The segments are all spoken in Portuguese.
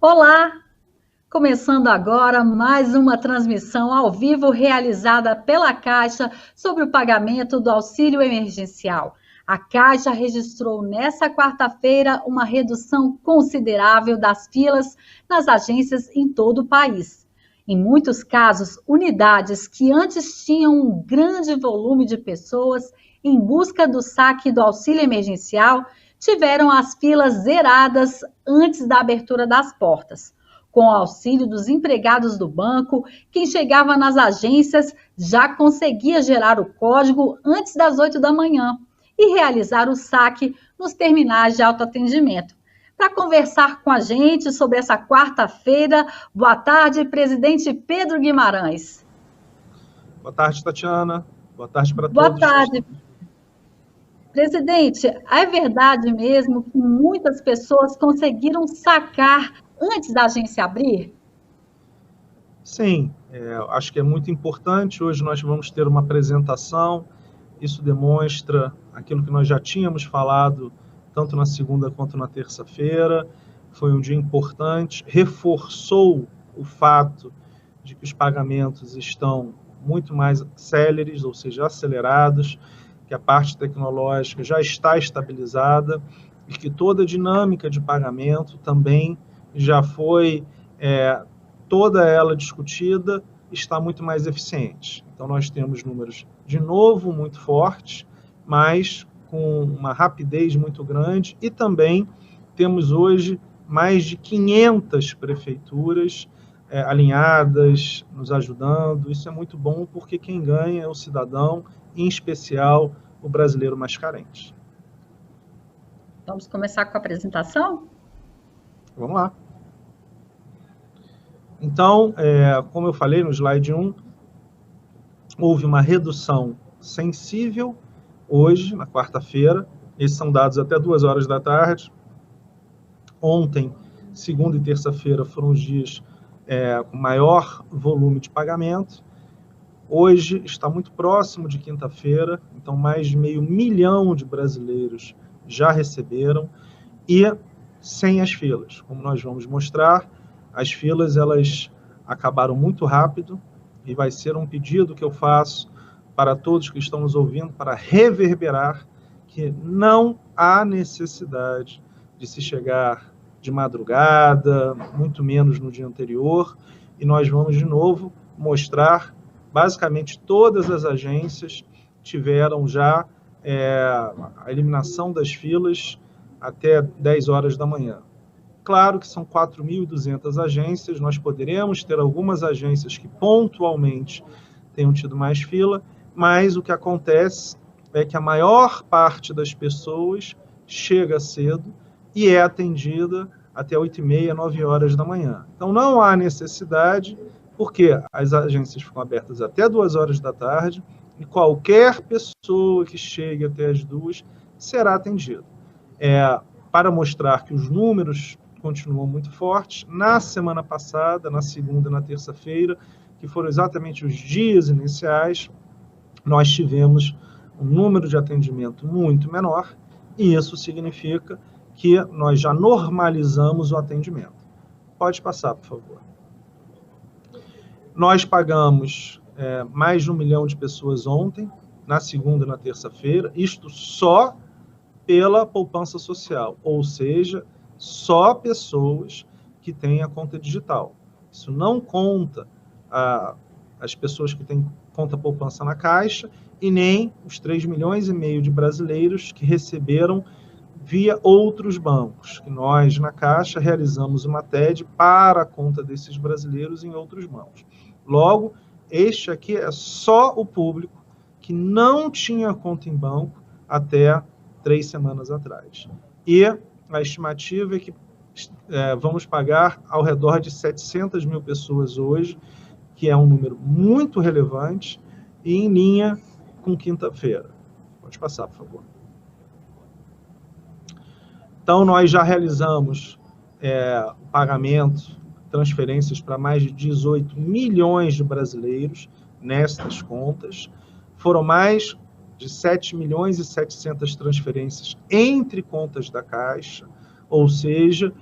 Olá! Começando agora mais uma transmissão ao vivo realizada pela Caixa sobre o pagamento do auxílio emergencial. A Caixa registrou nesta quarta-feira uma redução considerável das filas nas agências em todo o país. Em muitos casos, unidades que antes tinham um grande volume de pessoas em busca do saque do auxílio emergencial tiveram as filas zeradas antes da abertura das portas. Com o auxílio dos empregados do banco, quem chegava nas agências já conseguia gerar o código antes das 8 da manhã e realizar o saque nos terminais de autoatendimento. Para conversar com a gente sobre essa quarta-feira, boa tarde, presidente Pedro Guimarães. Boa tarde, Tatiana. Boa tarde para Boa todos. tarde. Presidente, é verdade mesmo que muitas pessoas conseguiram sacar antes da agência abrir? Sim, acho que é muito importante. Hoje nós vamos ter uma apresentação. Isso demonstra aquilo que nós já tínhamos falado, tanto na segunda quanto na terça-feira. Foi um dia importante, reforçou o fato de que os pagamentos estão muito mais céleres, ou seja, acelerados, que a parte tecnológica já está estabilizada e que toda a dinâmica de pagamento também já foi toda ela discutida, está muito mais eficiente. Então nós temos números de novo muito fortes, mas com uma rapidez muito grande, e também temos hoje mais de 500 prefeituras alinhadas, nos ajudando. Isso é muito bom, porque quem ganha é o cidadão, em especial o brasileiro mais carente. Vamos começar com a apresentação? Vamos lá. Então, como eu falei no slide 1, houve uma redução sensível hoje, na quarta-feira. Esses são dados até 2 horas da tarde. Ontem, segunda e terça-feira, foram os dias com maior volume de pagamento. Hoje está muito próximo de quinta-feira, então mais de 500 mil de brasileiros já receberam, e sem as filas. Como nós vamos mostrar, as filas elas acabaram muito rápido, e vai ser um pedido que eu faço para todos que estão nos ouvindo, para reverberar que não há necessidade de se chegar de madrugada, muito menos no dia anterior, e nós vamos de novo mostrar. Basicamente, todas as agências tiveram já a eliminação das filas até 10 horas da manhã. Claro que são 4.200 agências, nós poderemos ter algumas agências que pontualmente tenham tido mais fila, mas o que acontece é que a maior parte das pessoas chega cedo e é atendida até 8h30, 9 horas da manhã. Então não há necessidade, porque as agências ficam abertas até 2 horas da tarde, e qualquer pessoa que chegue até as 2 será atendida. Para mostrar que os números continuam muito fortes, na semana passada, na segunda e na terça-feira, que foram exatamente os dias iniciais, nós tivemos um número de atendimento muito menor, e isso significa que nós já normalizamos o atendimento. Pode passar, por favor. Nós pagamos mais de 1 milhão de pessoas ontem, na segunda e na terça-feira, isto só pela poupança social, ou seja, só pessoas que têm a conta digital. Isso não conta as pessoas que têm conta poupança na Caixa, e nem os 3,5 milhões de brasileiros que receberam via outros bancos, que nós, na Caixa, realizamos uma TED para a conta desses brasileiros em outros bancos. Logo, este aqui é só o público que não tinha conta em banco até 3 semanas atrás. E a estimativa é que vamos pagar ao redor de 700 mil pessoas hoje, que é um número muito relevante e em linha com quinta-feira. Pode passar, por favor. Então, nós já realizamos o pagamento, transferências para mais de 18 milhões de brasileiros nestas contas. Foram mais de 7 milhões e 700 transferências entre contas da Caixa, ou seja,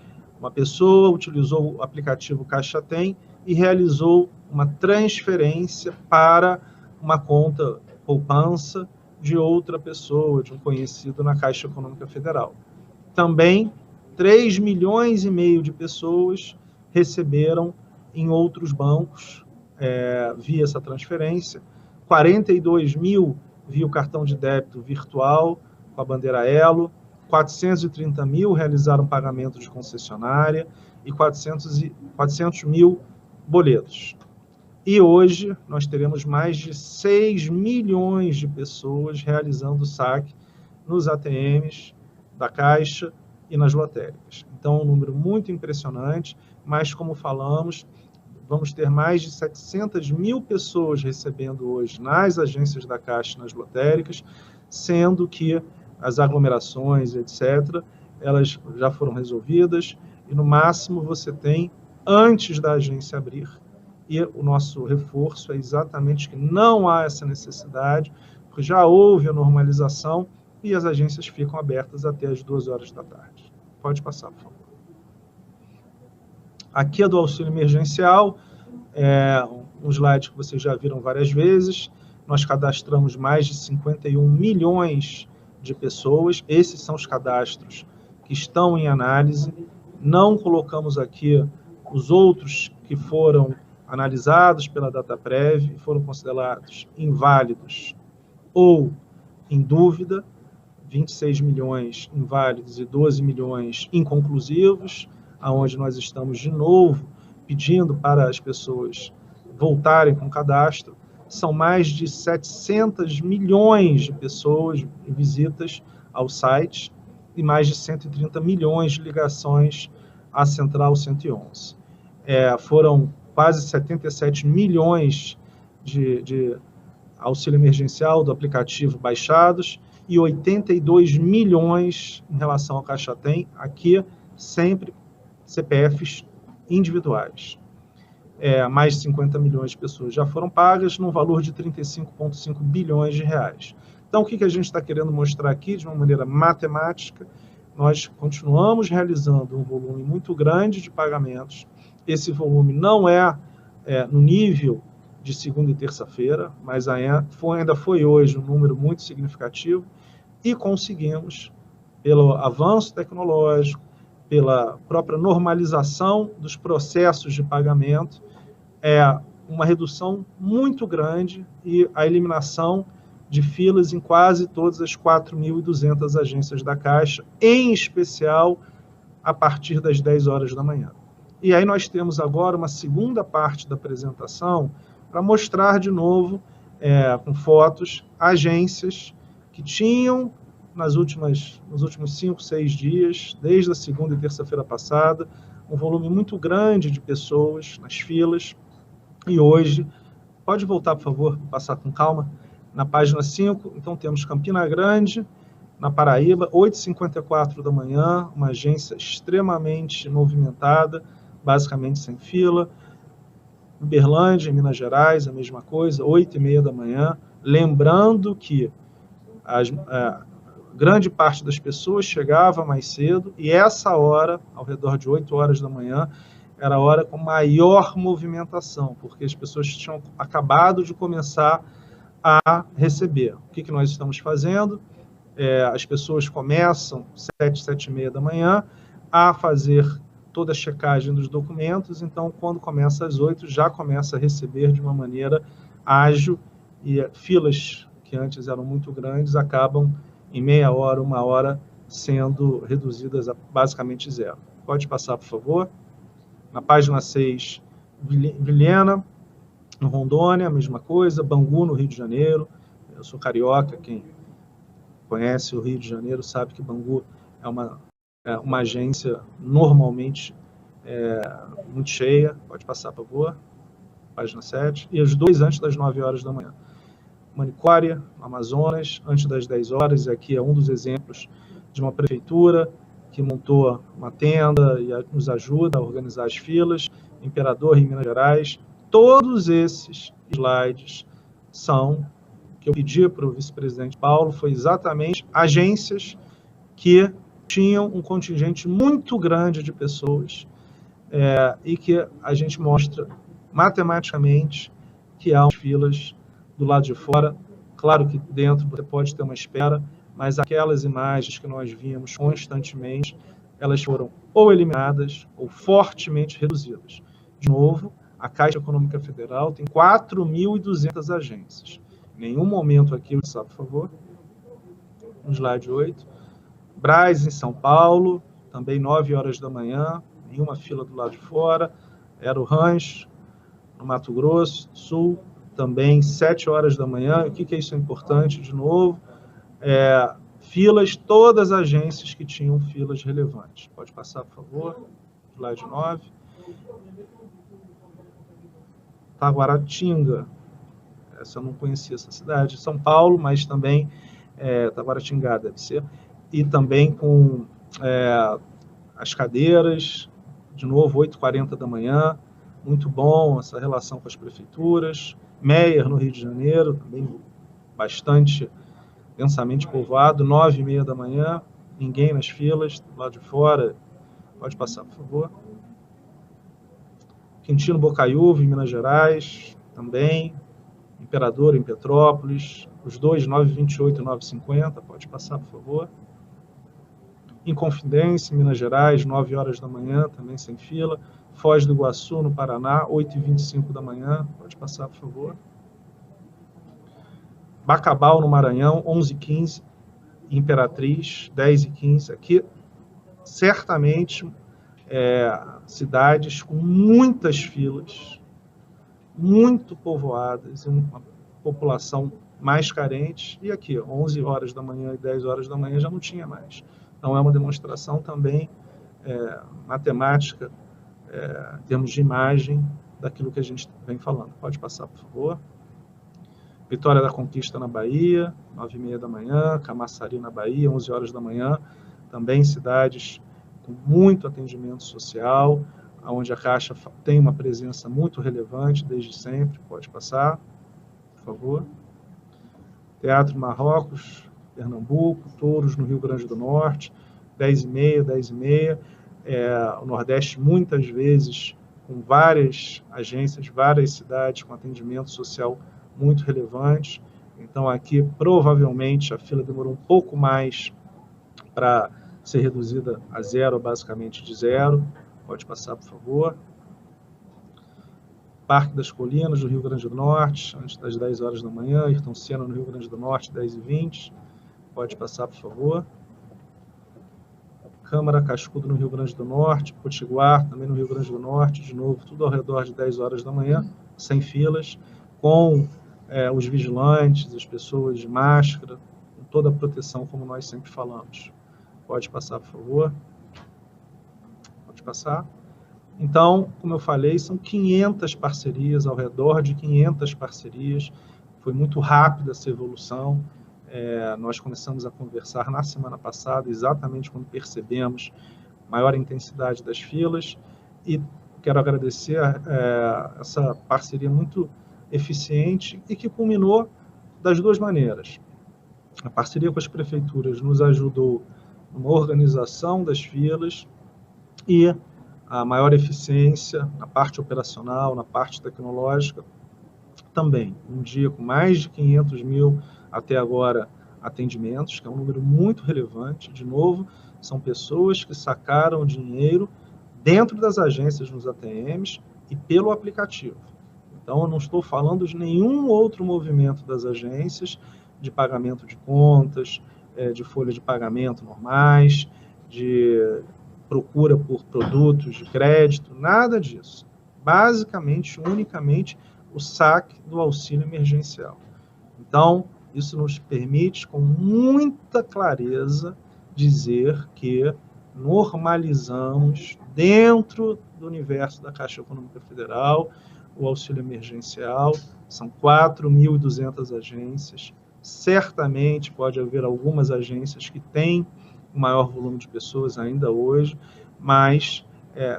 Uma pessoa utilizou o aplicativo Caixa Tem e realizou uma transferência para uma conta poupança de outra pessoa, de um conhecido na Caixa Econômica Federal. Também 3,5 milhões de pessoas receberam em outros bancos via essa transferência, 42 mil via o cartão de débito virtual com a bandeira Elo, 430 mil realizaram pagamento de concessionária e 400 mil boletos. E hoje nós teremos mais de 6 milhões de pessoas realizando saque nos ATMs da Caixa e nas lotéricas. Então, um número muito impressionante, mas como falamos, vamos ter mais de 700 mil pessoas recebendo hoje nas agências da Caixa e nas lotéricas, sendo que as aglomerações, etc., elas já foram resolvidas e, no máximo, você tem antes da agência abrir. E o nosso reforço é exatamente que não há essa necessidade, porque já houve a normalização e as agências ficam abertas até as 2 horas da tarde. Pode passar, por favor. Aqui é do auxílio emergencial, um slide que vocês já viram várias vezes. Nós cadastramos mais de 51 milhões de pessoas. Esses são os cadastros que estão em análise. Não colocamos aqui os outros que foram analisados pela Dataprev e foram considerados inválidos ou em dúvida, 26 milhões inválidos e 12 milhões inconclusivos, aonde nós estamos de novo pedindo para as pessoas voltarem com o cadastro. São mais de 700 milhões de pessoas visitas ao site e mais de 130 milhões de ligações à Central 111. Foram quase 77 milhões de auxílio emergencial do aplicativo baixados e 82 milhões em relação ao Caixa Tem, aqui sempre CPFs individuais. Mais de 50 milhões de pessoas já foram pagas, num valor de 35,5 bilhões de reais. Então, o que a gente está querendo mostrar aqui, de uma maneira matemática, nós continuamos realizando um volume muito grande de pagamentos. Esse volume não no nível de segunda e terça-feira, mas ainda foi hoje um número muito significativo, e conseguimos, pelo avanço tecnológico, pela própria normalização dos processos de pagamento, uma redução muito grande e a eliminação de filas em quase todas as 4.200 agências da Caixa, em especial a partir das 10 horas da manhã. E aí nós temos agora uma segunda parte da apresentação para mostrar de novo, com fotos, agências que tinham nos últimos 5, 6 dias, desde a segunda e terça-feira passada, um volume muito grande de pessoas nas filas. E hoje, pode voltar, por favor, passar com calma, na página 5, então temos Campina Grande, na Paraíba, 8h54 da manhã, uma agência extremamente movimentada, basicamente sem fila. Uberlândia, em Minas Gerais, a mesma coisa, 8h30 da manhã. Lembrando que grande parte das pessoas chegava mais cedo e essa hora, ao redor de 8 horas da manhã, era a hora com maior movimentação, porque as pessoas tinham acabado de começar a receber. O que nós estamos fazendo? As pessoas começam 7, 7h30 da manhã a fazer toda a checagem dos documentos, então quando começa às 8 já começa a receber de uma maneira ágil e filas que antes eram muito grandes acabam em meia hora, 1 hora, sendo reduzidas a basicamente zero. Pode passar, por favor. Na página 6, Vilhena, no Rondônia, a mesma coisa. Bangu, no Rio de Janeiro. Eu sou carioca, quem conhece o Rio de Janeiro sabe que Bangu é uma agência normalmente muito cheia. Pode passar, por favor. Página 7. E os 2 antes das 9 horas da manhã. Manicória, Amazonas, antes das 10 horas, e aqui é um dos exemplos de uma prefeitura que montou uma tenda e nos ajuda a organizar as filas. Imperador, em Minas Gerais. Todos esses slides que eu pedi para o vice-presidente Paulo, foi exatamente agências que tinham um contingente muito grande de pessoas e que a gente mostra matematicamente que há filas do lado de fora. Claro que dentro você pode ter uma espera, mas aquelas imagens que nós víamos constantemente, elas foram ou eliminadas ou fortemente reduzidas. De novo, a Caixa Econômica Federal tem 4.200 agências. Em nenhum momento aqui, por favor, no slide 8, Brás, em São Paulo, também 9 horas da manhã, nenhuma fila do lado de fora. Era o Rancho, no Mato Grosso do Sul, também 7 horas da manhã. O que é isso importante, de novo? Filas, todas as agências que tinham filas relevantes. Pode passar, por favor, slide 9. Taguaratinga, essa eu não conhecia essa cidade, São Paulo, mas também Taguaratinga deve ser, e também com as cadeiras, de novo, 8h40 da manhã, muito bom essa relação com as prefeituras. Meier, no Rio de Janeiro, também bastante densamente povoado, 9h30 da manhã, ninguém nas filas, do lado de fora. Pode passar, por favor. Quintino Bocaiúva, em Minas Gerais, também. Imperador, em Petrópolis, os dois, 9h28 e 9h50, pode passar, por favor. Inconfidência, em Minas Gerais, 9 horas da manhã, também sem fila. Foz do Iguaçu, no Paraná, 8h25 da manhã, pode passar, por favor. Bacabal, no Maranhão, 11h15, Imperatriz, 10h15. Aqui, certamente, cidades com muitas filas, muito povoadas, uma população mais carente, e aqui, 11 horas da manhã e 10 horas da manhã já não tinha mais. Então, é uma demonstração também matemática, em termos de imagem, daquilo que a gente vem falando. Pode passar, por favor. Vitória da Conquista, na Bahia, 9h30 da manhã, Camaçari, na Bahia, 11 horas da manhã, também cidades com muito atendimento social, onde a Caixa tem uma presença muito relevante desde sempre. Pode passar, por favor. Teatro Marrocos, Pernambuco, Touros, no Rio Grande do Norte, 10h30, 10h30. O Nordeste, muitas vezes, com várias agências, várias cidades com atendimento social muito relevante. Então, aqui, provavelmente, a fila demorou um pouco mais para ser reduzida a zero, basicamente de zero. Pode passar, por favor. Parque das Colinas, no Rio Grande do Norte, antes das 10 horas da manhã. Ayrton Senna, no Rio Grande do Norte, 10h20. Pode passar, por favor. Câmara Cascudo, no Rio Grande do Norte. Potiguar, também no Rio Grande do Norte. De novo, tudo ao redor de 10 horas da manhã, sem filas, com os vigilantes, as pessoas de máscara, com toda a proteção, como nós sempre falamos. Pode passar, por favor. Pode passar. Então, como eu falei, são 500 parcerias, ao redor de 500 parcerias. Foi muito rápida essa evolução. Nós começamos a conversar na semana passada, exatamente quando percebemos maior intensidade das filas, e quero agradecer essa parceria muito eficiente e que culminou das duas maneiras. A parceria com as prefeituras nos ajudou numa organização das filas e a maior eficiência na parte operacional, na parte tecnológica também. Um dia com mais de 500 mil até agora atendimentos, que é um número muito relevante. De novo, são pessoas que sacaram dinheiro dentro das agências nos ATMs e pelo aplicativo. Então, eu não estou falando de nenhum outro movimento das agências de pagamento de contas, de folha de pagamento normais, de procura por produtos de crédito, nada disso. Basicamente, unicamente, o saque do auxílio emergencial. Então, isso nos permite, com muita clareza, dizer que normalizamos, dentro do universo da Caixa Econômica Federal, o auxílio emergencial. São 4.200 agências. Certamente pode haver algumas agências que têm um maior volume de pessoas ainda hoje, mas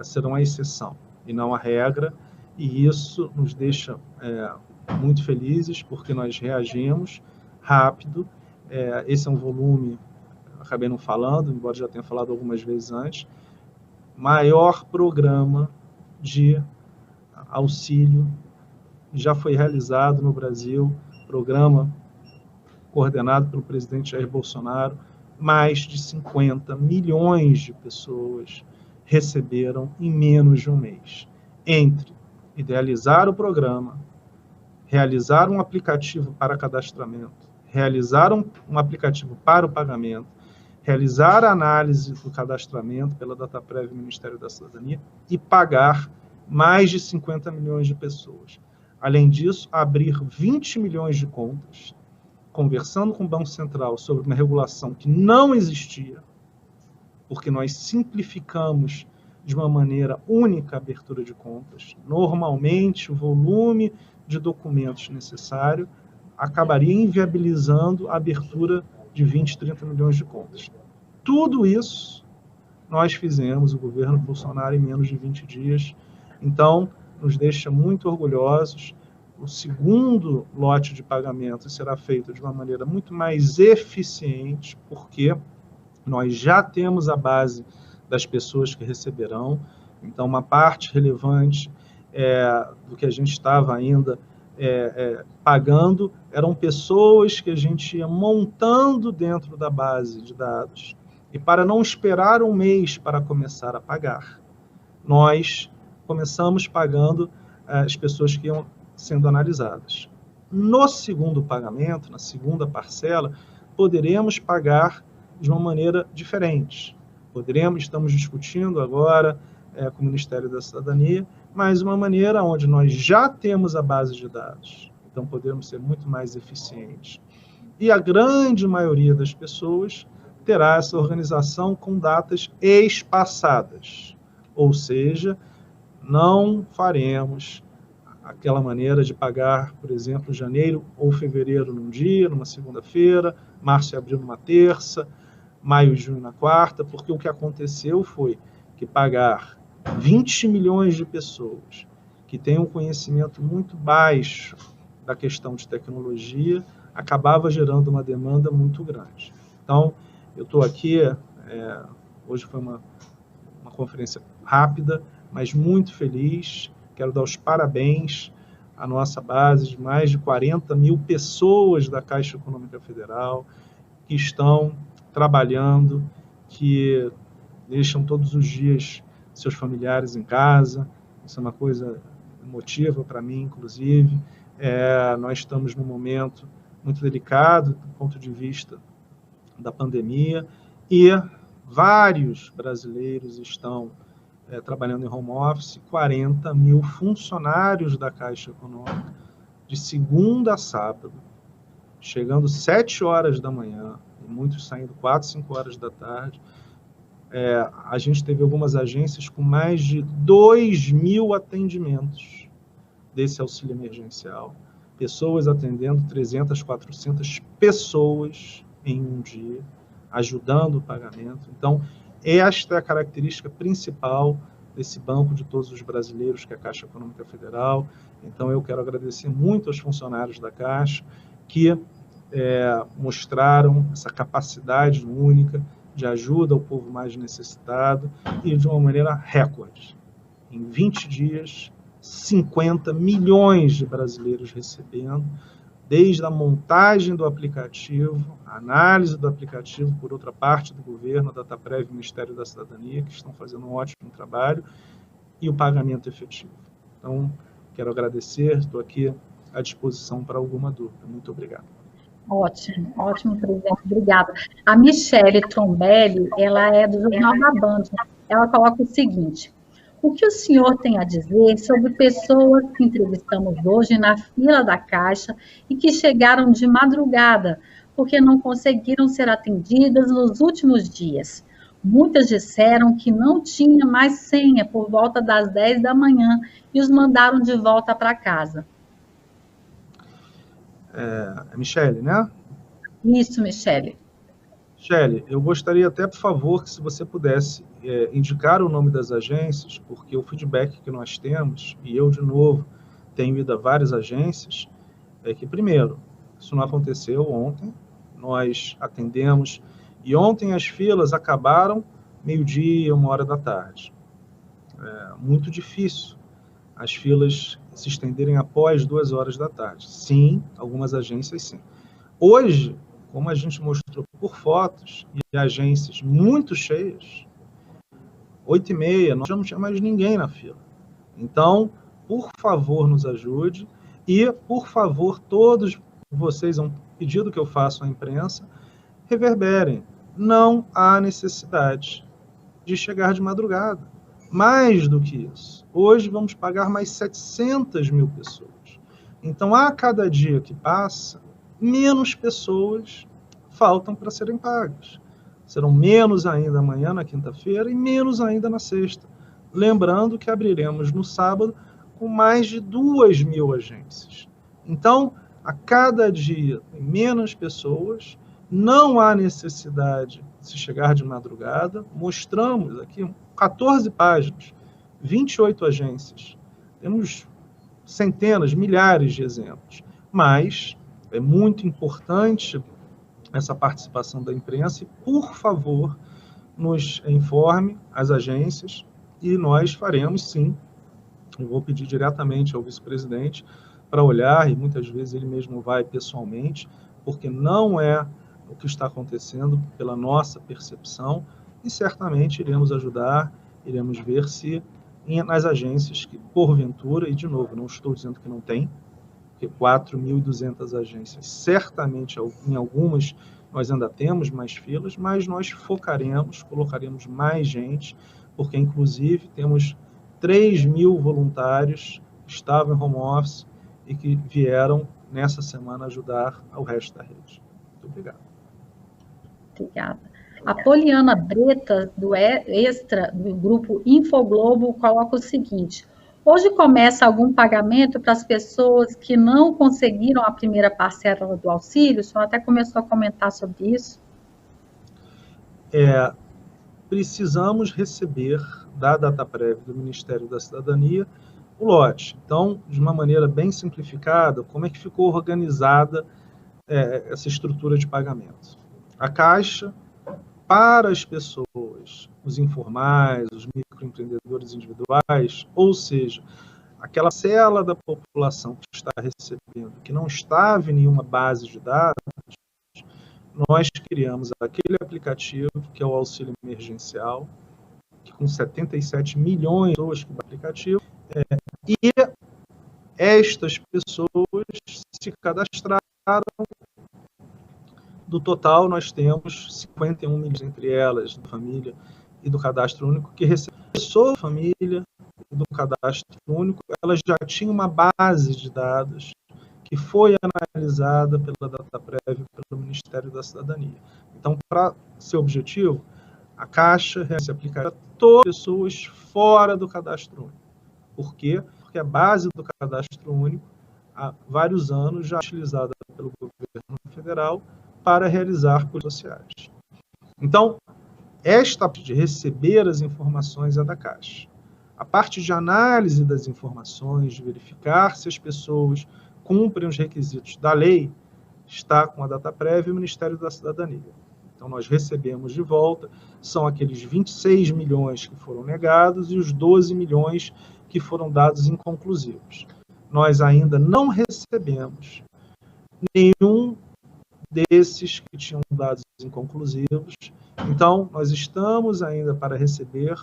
serão a exceção e não a regra, e isso nos deixa muito felizes, porque nós reagimos rápido. Esse é um volume acabei não falando, embora já tenha falado algumas vezes antes, maior programa de auxílio já foi realizado no Brasil, programa coordenado pelo presidente Jair Bolsonaro. Mais de 50 milhões de pessoas receberam em menos de um mês. Entre idealizar o programa, realizar um aplicativo para cadastramento, realizar um aplicativo para o pagamento, realizar a análise do cadastramento pela Dataprev e Ministério da Cidadania e pagar mais de 50 milhões de pessoas. Além disso, abrir 20 milhões de contas, conversando com o Banco Central sobre uma regulação que não existia, porque nós simplificamos de uma maneira única a abertura de contas. Normalmente, o volume de documentos necessário acabaria inviabilizando a abertura de 20, 30 milhões de contas. Tudo isso nós fizemos, o governo Bolsonaro, em menos de 20 dias. Então, nos deixa muito orgulhosos. O segundo lote de pagamento será feito de uma maneira muito mais eficiente, porque nós já temos a base das pessoas que receberão. Então, uma parte relevante do que a gente estava ainda pagando eram pessoas que a gente ia montando dentro da base de dados. E para não esperar um mês para começar a pagar, nós começamos pagando as pessoas que iam sendo analisadas. No segundo pagamento, na segunda parcela, poderemos pagar de uma maneira diferente. Estamos discutindo agora com o Ministério da Cidadania, mas uma maneira onde nós já temos a base de dados, então podemos ser muito mais eficientes. E a grande maioria das pessoas terá essa organização com datas espaçadas, ou seja, não faremos aquela maneira de pagar, por exemplo, janeiro ou fevereiro num dia, numa segunda-feira, março e abril numa terça, maio e junho na quarta, porque o que aconteceu foi que pagar 20 milhões de pessoas que têm um conhecimento muito baixo da questão de tecnologia acabava gerando uma demanda muito grande. Então, eu estou aqui, hoje foi uma conferência rápida, mas muito feliz. Quero dar os parabéns à nossa base de mais de 40 mil pessoas da Caixa Econômica Federal que estão trabalhando, que deixam todos os dias seus familiares em casa. Isso é uma coisa emotiva para mim, inclusive. Nós estamos num momento muito delicado do ponto de vista da pandemia e vários brasileiros estão trabalhando em home office. 40 mil funcionários da Caixa Econômica, de segunda a sábado, chegando 7 horas da manhã, muitos saindo 4, 5 horas da tarde. A gente teve algumas agências com mais de 2 mil atendimentos desse auxílio emergencial. Pessoas atendendo 300, 400 pessoas em um dia, ajudando o pagamento. Então, esta é a característica principal desse banco de todos os brasileiros, que é a Caixa Econômica Federal. Então, eu quero agradecer muito aos funcionários da Caixa que mostraram essa capacidade única de ajuda ao povo mais necessitado e de uma maneira recorde. Em 20 dias, 50 milhões de brasileiros recebendo, desde a montagem do aplicativo, a análise do aplicativo por outra parte do governo, a Dataprev e o Ministério da Cidadania, que estão fazendo um ótimo trabalho, e o pagamento efetivo. Então, quero agradecer, estou aqui à disposição para alguma dúvida. Muito obrigado. Ótimo, ótimo, presidente, obrigada. A Michele Trombelli, ela é do Jornal da Band. Ela coloca o seguinte: o que o senhor tem a dizer sobre pessoas que entrevistamos hoje na fila da Caixa e que chegaram de madrugada, porque não conseguiram ser atendidas nos últimos dias? Muitas disseram que não tinha mais senha por volta das 10 da manhã e os mandaram de volta para casa. Michele, né? Isso, Michele. Michele, eu gostaria até, por favor, que se você pudesse indicar o nome das agências, porque o feedback que nós temos, e eu, de novo, tenho ido a várias agências, é que, primeiro, isso não aconteceu ontem, nós atendemos E ontem as filas acabaram meio-dia, 13h. Muito difícil as filas se estenderem após 14h. Sim, algumas agências sim. Hoje, como a gente mostrou por fotos, e agências muito cheias, 8h30, nós já não tinha mais ninguém na fila. Então, por favor, nos ajude e, por favor, todos vocês, é um pedido que eu faço à imprensa, reverberem. Não há necessidade de chegar de madrugada. Mais do que isso, hoje vamos pagar mais 700 mil pessoas. Então, a cada dia que passa, menos pessoas faltam para serem pagas. Serão menos ainda amanhã, na quinta-feira, e menos ainda na sexta. Lembrando que abriremos no sábado com mais de 2.000 agências. Então, a cada dia tem menos pessoas, não há necessidade de se chegar de madrugada. Mostramos aqui 14 páginas, 28 agências. Temos centenas, milhares de exemplos. Mas é muito importante essa participação da imprensa e, por favor, nos informe as agências e nós faremos, sim. Eu vou pedir diretamente ao vice-presidente para olhar, e muitas vezes ele mesmo vai pessoalmente, porque não é o que está acontecendo pela nossa percepção, e certamente iremos ajudar, iremos ver se nas agências que, porventura, e de novo, não estou dizendo que não tem, porque 4.200 agências, certamente em algumas nós ainda temos mais filas, mas nós focaremos, colocaremos mais gente, porque inclusive temos 3.000 voluntários que estavam em home office e que vieram nessa semana ajudar ao resto da rede. Muito obrigado. Obrigada. A Poliana Breta, do Extra, do grupo Infoglobo, coloca o seguinte: hoje começa algum pagamento para as pessoas que não conseguiram a primeira parcela do auxílio? O senhor até começou a comentar sobre isso. Precisamos receber da DataPrev do Ministério da Cidadania o lote. Então, de uma maneira bem simplificada, como é que ficou organizada essa estrutura de pagamento? A Caixa, para as pessoas, os informais, os microempreendedores individuais, ou seja, aquela parcela da população que está recebendo, que não estava em nenhuma base de dados, nós criamos aquele aplicativo que é o auxílio emergencial, que com 77 milhões de pessoas que o aplicativo, e estas pessoas se cadastraram. Do total, nós temos 51 milhões entre elas, da família e do cadastro único, que recebeu a família do cadastro único, elas já tinham uma base de dados que foi analisada pela DataPrev e pelo Ministério da Cidadania. Então, para ser objetivo, a Caixa se aplicará a todas as pessoas fora do cadastro único. Por quê? Porque a base do cadastro único, há vários anos, já é utilizada pelo governo federal para realizar políticas sociais. Então, esta parte de receber as informações é da Caixa. A parte de análise das informações, de verificar se as pessoas cumprem os requisitos da lei, está com a DataPrev e o Ministério da Cidadania. Então, nós recebemos de volta, são aqueles 26 milhões que foram negados e os 12 milhões que foram dados inconclusivos. Nós ainda não recebemos nenhum desses que tinham dados inconclusivos. Então, nós estamos ainda para receber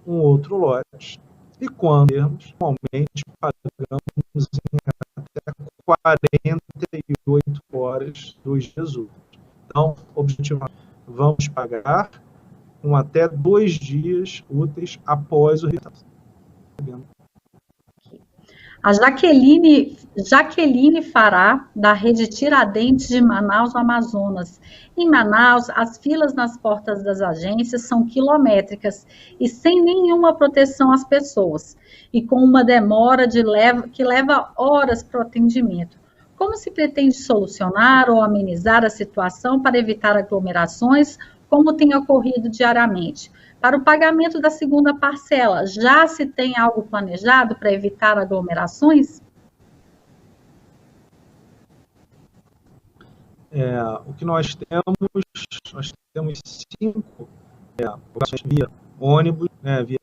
um outro lote. E quando termos, normalmente pagamos em até 48 horas dos dias úteis. Então, objetivamente, vamos pagar com até 2 dias úteis após o resultado. A Jaqueline Fará, da Rede Tiradentes de Manaus, no Amazonas. Em Manaus, as filas nas portas das agências são quilométricas e sem nenhuma proteção às pessoas, e com uma demora que leva horas para o atendimento. Como se pretende solucionar ou amenizar a situação para evitar aglomerações, como tem ocorrido diariamente? Para o pagamento da segunda parcela, já se tem algo planejado para evitar aglomerações? O que nós temos 5 operações via ônibus, via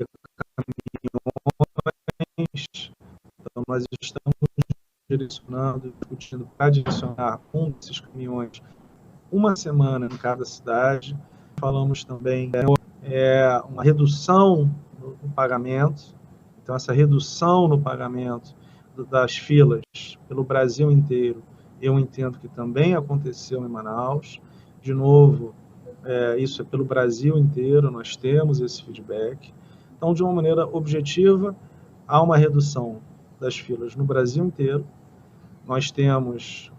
caminhões. Então, nós estamos direcionando, discutindo para direcionar um desses caminhões uma semana em cada cidade. Falamos também uma redução no pagamento. Então, essa redução no pagamento das filas pelo Brasil inteiro, eu entendo que também aconteceu em Manaus. De novo, isso é pelo Brasil inteiro, nós temos esse feedback. Então, de uma maneira objetiva, há uma redução das filas no Brasil inteiro. Nós temos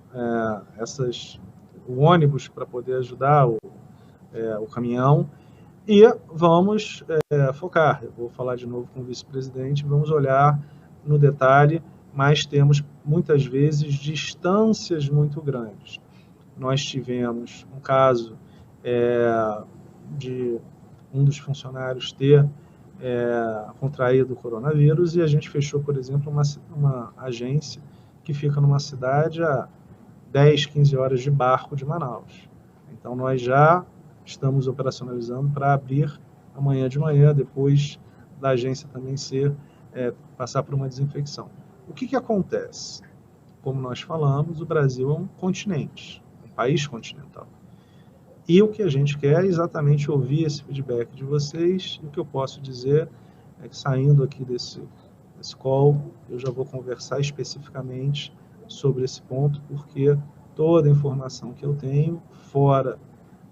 o ônibus para poder ajudar o caminhão, e vamos focar. Eu vou falar de novo com o vice-presidente, vamos olhar no detalhe, mas temos muitas vezes distâncias muito grandes. Nós tivemos um caso de um dos funcionários ter contraído o coronavírus, e a gente fechou, por exemplo, uma agência que fica numa cidade a 10, 15 horas de barco de Manaus. Então, nós já estamos operacionalizando para abrir amanhã de manhã, depois da agência também passar por uma desinfecção. O que acontece? Como nós falamos, o Brasil é um continente, um país continental. E o que a gente quer é exatamente ouvir esse feedback de vocês, e o que eu posso dizer é que, saindo aqui desse call, eu já vou conversar especificamente sobre esse ponto, porque toda a informação que eu tenho, fora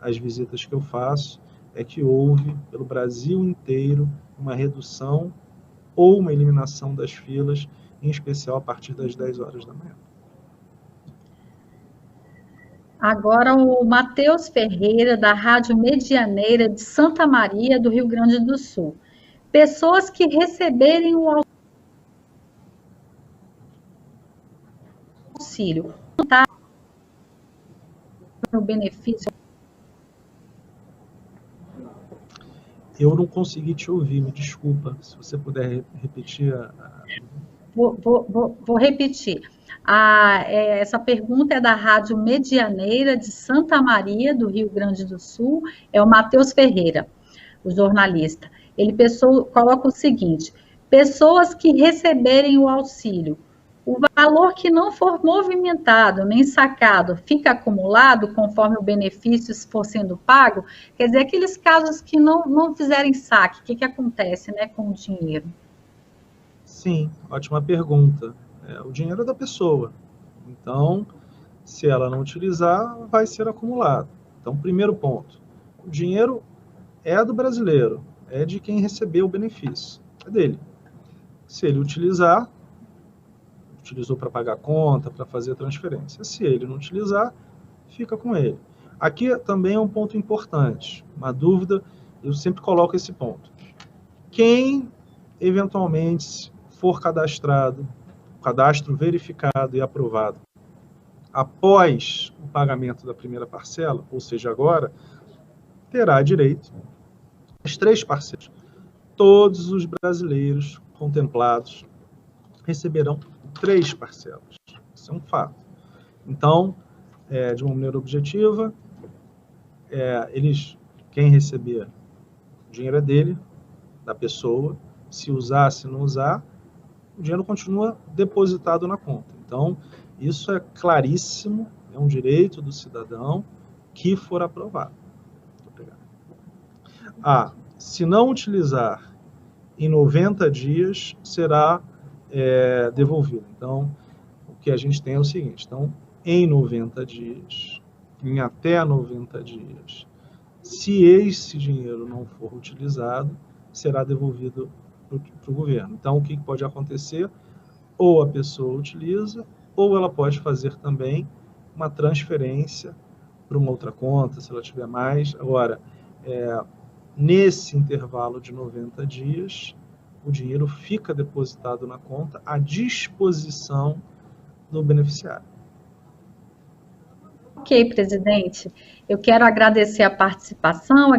as visitas que eu faço, é que houve, pelo Brasil inteiro, uma redução ou uma eliminação das filas, em especial a partir das 10 horas da manhã. Agora o Matheus Ferreira, da Rádio Medianeira de Santa Maria, do Rio Grande do Sul. Pessoas que receberem o auxílio, tá? O benefício. Eu não consegui te ouvir, me desculpa. Se você puder repetir. Vou repetir. Essa pergunta é da Rádio Medianeira de Santa Maria, do Rio Grande do Sul. É o Matheus Ferreira, o jornalista. Ele coloca o seguinte: pessoas que receberem o auxílio, o valor que não for movimentado nem sacado fica acumulado conforme o benefício for sendo pago? Quer dizer, aqueles casos que não fizerem saque, o que acontece, né, com o dinheiro? Sim, ótima pergunta. O dinheiro é da pessoa. Então, se ela não utilizar, vai ser acumulado. Então, primeiro ponto, o dinheiro é do brasileiro, é de quem recebeu o benefício, é dele. Se ele utilizou para pagar a conta, para fazer a transferência. Se ele não utilizar, fica com ele. Aqui também é um ponto importante, uma dúvida, eu sempre coloco esse ponto. Quem eventualmente for cadastrado, cadastro verificado e aprovado, após o pagamento da primeira parcela, ou seja, agora, terá direito às 3 parcelas. Todos os brasileiros contemplados receberão 3 parcelas. Isso é um fato. Então, de uma maneira objetiva, quem receber, o dinheiro é dele, da pessoa. Se usar, se não usar, o dinheiro continua depositado na conta. Então, isso é claríssimo, é um direito do cidadão que for aprovado. Se não utilizar em 90 dias, será devolvido. Então, o que a gente tem é o seguinte: então, em 90 dias, em até 90 dias, se esse dinheiro não for utilizado, será devolvido para o governo. Então, o que pode acontecer? Ou a pessoa utiliza, ou ela pode fazer também uma transferência para uma outra conta, se ela tiver mais. Agora, nesse intervalo de 90 dias, o dinheiro fica depositado na conta à disposição do beneficiário. Ok, presidente. Eu quero agradecer a participação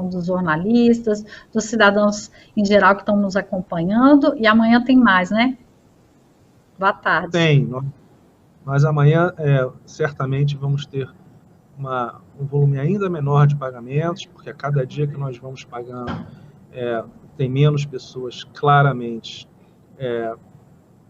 dos jornalistas, dos cidadãos em geral que estão nos acompanhando, e amanhã tem mais, né? Boa tarde. Tem. Mas amanhã, certamente, vamos ter um volume ainda menor de pagamentos, porque a cada dia que nós vamos pagando, tem menos pessoas, claramente,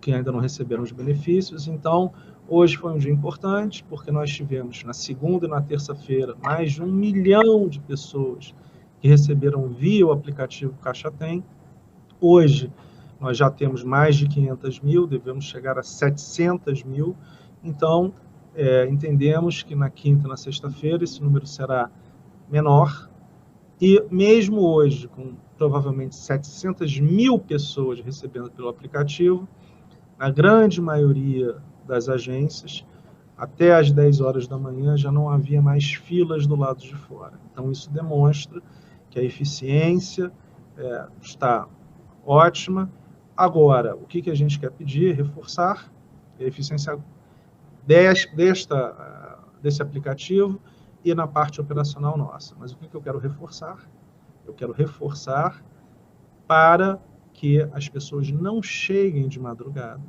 que ainda não receberam os benefícios. Então, hoje foi um dia importante, porque nós tivemos, na segunda e na terça-feira, mais de 1 milhão de pessoas que receberam via o aplicativo Caixa Tem. Hoje, nós já temos mais de 500 mil, devemos chegar a 700 mil. Então, entendemos que na quinta e na sexta-feira esse número será menor. E mesmo hoje, com provavelmente 700 mil pessoas recebendo pelo aplicativo, na grande maioria das agências, até às 10 horas da manhã já não havia mais filas do lado de fora. Então, isso demonstra que a eficiência está ótima. Agora, o que a gente quer pedir? Reforçar a eficiência desse aplicativo e na parte operacional nossa. Mas o que eu quero reforçar? Eu quero reforçar para que as pessoas não cheguem de madrugada.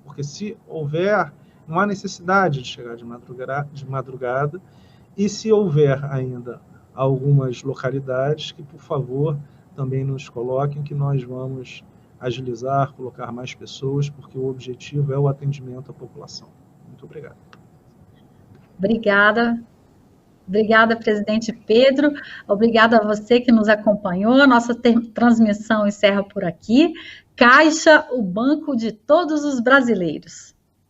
Porque se houver, não há necessidade de chegar de madrugada, e se houver ainda algumas localidades, que, por favor, também nos coloquem, que nós vamos agilizar, colocar mais pessoas, porque o objetivo é o atendimento à população. Muito obrigado. Obrigada, presidente Pedro. Obrigada a você que nos acompanhou. A nossa transmissão encerra por aqui. Caixa, o banco de todos os brasileiros.